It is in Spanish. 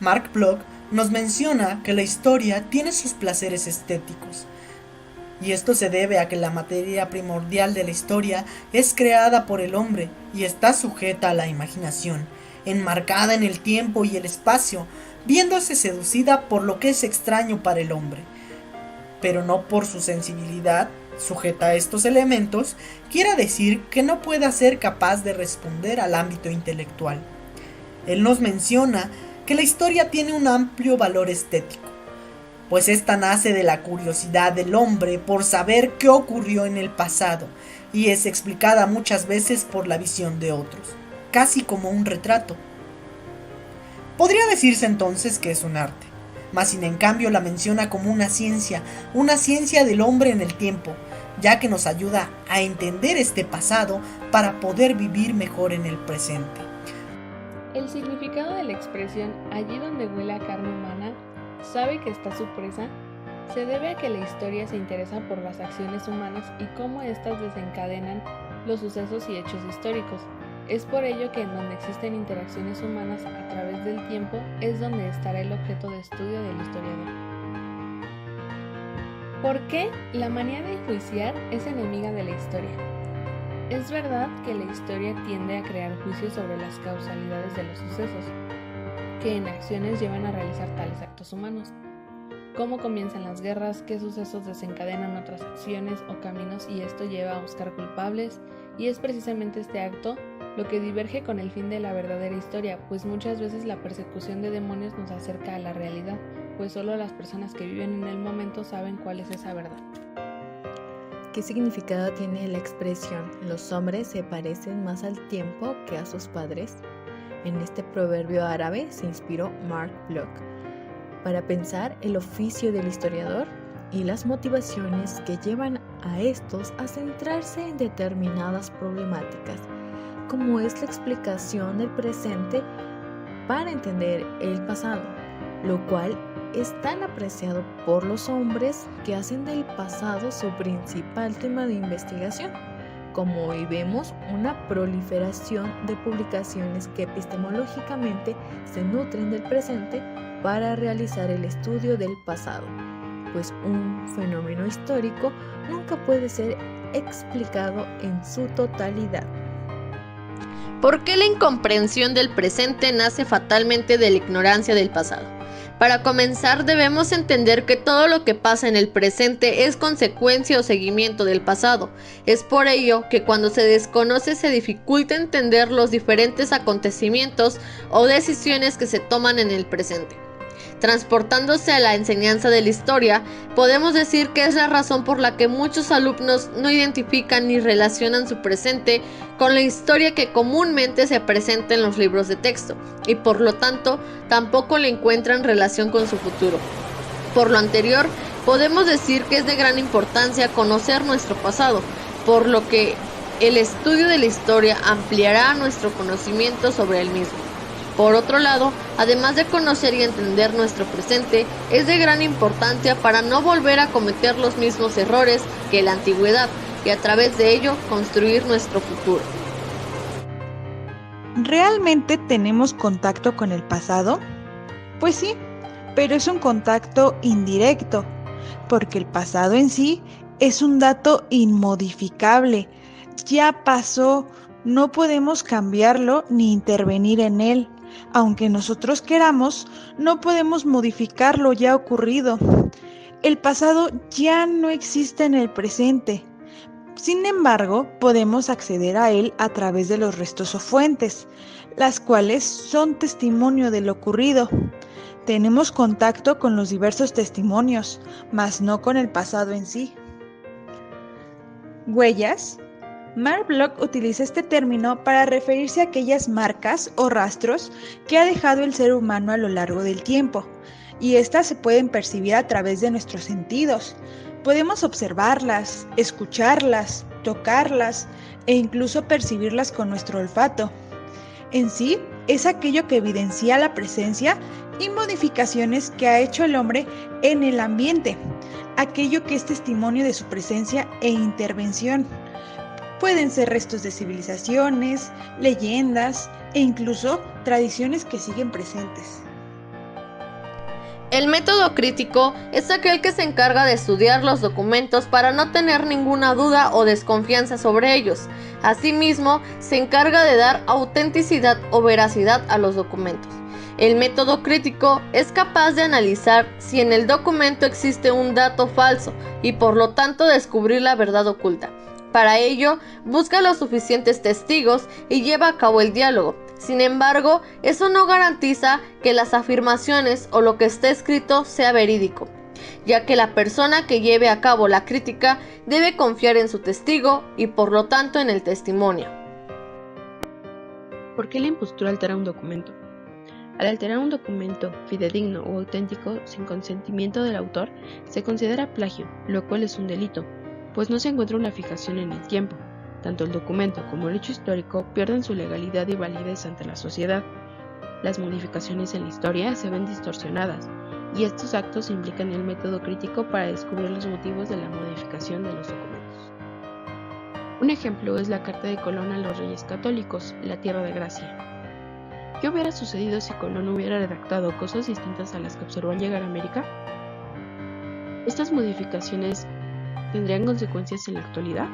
Mark Bloch nos menciona que la historia tiene sus placeres estéticos, y esto se debe a que la materia primordial de la historia es creada por el hombre y está sujeta a la imaginación, enmarcada en el tiempo y el espacio, viéndose seducida por lo que es extraño para el hombre, pero no por su sensibilidad sujeta a estos elementos, quiera decir que no pueda ser capaz de responder al ámbito intelectual. Él nos menciona que la historia tiene un amplio valor estético, pues esta nace de la curiosidad del hombre por saber qué ocurrió en el pasado y es explicada muchas veces por la visión de otros, casi como un retrato. Podría decirse entonces que es un arte, mas sin en cambio la menciona como una ciencia del hombre en el tiempo, ya que nos ayuda a entender este pasado para poder vivir mejor en el presente. El significado de la expresión allí donde huele a carne humana, sabe que está su presa, se debe a que la historia se interesa por las acciones humanas y cómo éstas desencadenan los sucesos y hechos históricos. Es por ello que en donde existen interacciones humanas a través del tiempo es donde estará el objeto de estudio del historiador. ¿Por qué la manía de enjuiciar es enemiga de la historia? Es verdad que la historia tiende a crear juicios sobre las causalidades de los sucesos, que en acciones llevan a realizar tales actos humanos. Cómo comienzan las guerras, qué sucesos desencadenan otras acciones o caminos y esto lleva a buscar culpables, y es precisamente este acto lo que diverge con el fin de la verdadera historia, pues muchas veces la persecución de demonios nos acerca a la realidad, pues solo las personas que viven en el momento saben cuál es esa verdad. ¿Qué significado tiene la expresión "los hombres se parecen más al tiempo que a sus padres"? En este proverbio árabe se inspiró Mark Bloch para pensar el oficio del historiador y las motivaciones que llevan a estos a centrarse en determinadas problemáticas, como es la explicación del presente para entender el pasado, lo cual es tan apreciado por los hombres que hacen del pasado su principal tema de investigación. Como hoy vemos una proliferación de publicaciones que epistemológicamente se nutren del presente para realizar el estudio del pasado, pues un fenómeno histórico nunca puede ser explicado en su totalidad. ¿Por qué la incomprensión del presente nace fatalmente de la ignorancia del pasado? Para comenzar, debemos entender que todo lo que pasa en el presente es consecuencia o seguimiento del pasado. Es por ello que cuando se desconoce se dificulta entender los diferentes acontecimientos o decisiones que se toman en el presente. Transportándose a la enseñanza de la historia, podemos decir que es la razón por la que muchos alumnos no identifican ni relacionan su presente con la historia que comúnmente se presenta en los libros de texto, y por lo tanto tampoco le encuentran relación con su futuro. Por lo anterior, podemos decir que es de gran importancia conocer nuestro pasado, por lo que el estudio de la historia ampliará nuestro conocimiento sobre el mismo. Por otro lado, además de conocer y entender nuestro presente, es de gran importancia para no volver a cometer los mismos errores que la antigüedad y a través de ello construir nuestro futuro. ¿Realmente tenemos contacto con el pasado? Pues sí, pero es un contacto indirecto, porque el pasado en sí es un dato inmodificable. Ya pasó, no podemos cambiarlo ni intervenir en él. Aunque nosotros queramos, no podemos modificar lo ya ocurrido. El pasado ya no existe en el presente. Sin embargo, podemos acceder a él a través de los restos o fuentes, las cuales son testimonio de lo ocurrido. Tenemos contacto con los diversos testimonios, mas no con el pasado en sí. Huellas. Mark Bloch utiliza este término para referirse a aquellas marcas o rastros que ha dejado el ser humano a lo largo del tiempo, y estas se pueden percibir a través de nuestros sentidos. Podemos observarlas, escucharlas, tocarlas e incluso percibirlas con nuestro olfato. En sí, es aquello que evidencia la presencia y modificaciones que ha hecho el hombre en el ambiente, aquello que es testimonio de su presencia e intervención. Pueden ser restos de civilizaciones, leyendas e incluso tradiciones que siguen presentes. El método crítico es aquel que se encarga de estudiar los documentos para no tener ninguna duda o desconfianza sobre ellos. Asimismo, se encarga de dar autenticidad o veracidad a los documentos. El método crítico es capaz de analizar si en el documento existe un dato falso y por lo tanto descubrir la verdad oculta. Para ello, busca los suficientes testigos y lleva a cabo el diálogo. Sin embargo, eso no garantiza que las afirmaciones o lo que está escrito sea verídico, ya que la persona que lleve a cabo la crítica debe confiar en su testigo y por lo tanto en el testimonio. ¿Por qué la impostura altera un documento? Al alterar un documento fidedigno o auténtico sin consentimiento del autor, se considera plagio, lo cual es un delito, pues no se encuentra una fijación en el tiempo. Tanto el documento como el hecho histórico pierden su legalidad y validez ante la sociedad. Las modificaciones en la historia se ven distorsionadas, y estos actos implican el método crítico para descubrir los motivos de la modificación de los documentos. Un ejemplo es la carta de Colón a los Reyes Católicos, la Tierra de Gracia. ¿Qué hubiera sucedido si Colón hubiera redactado cosas distintas a las que observó al llegar a América? ¿Estas modificaciones tendrían consecuencias en la actualidad?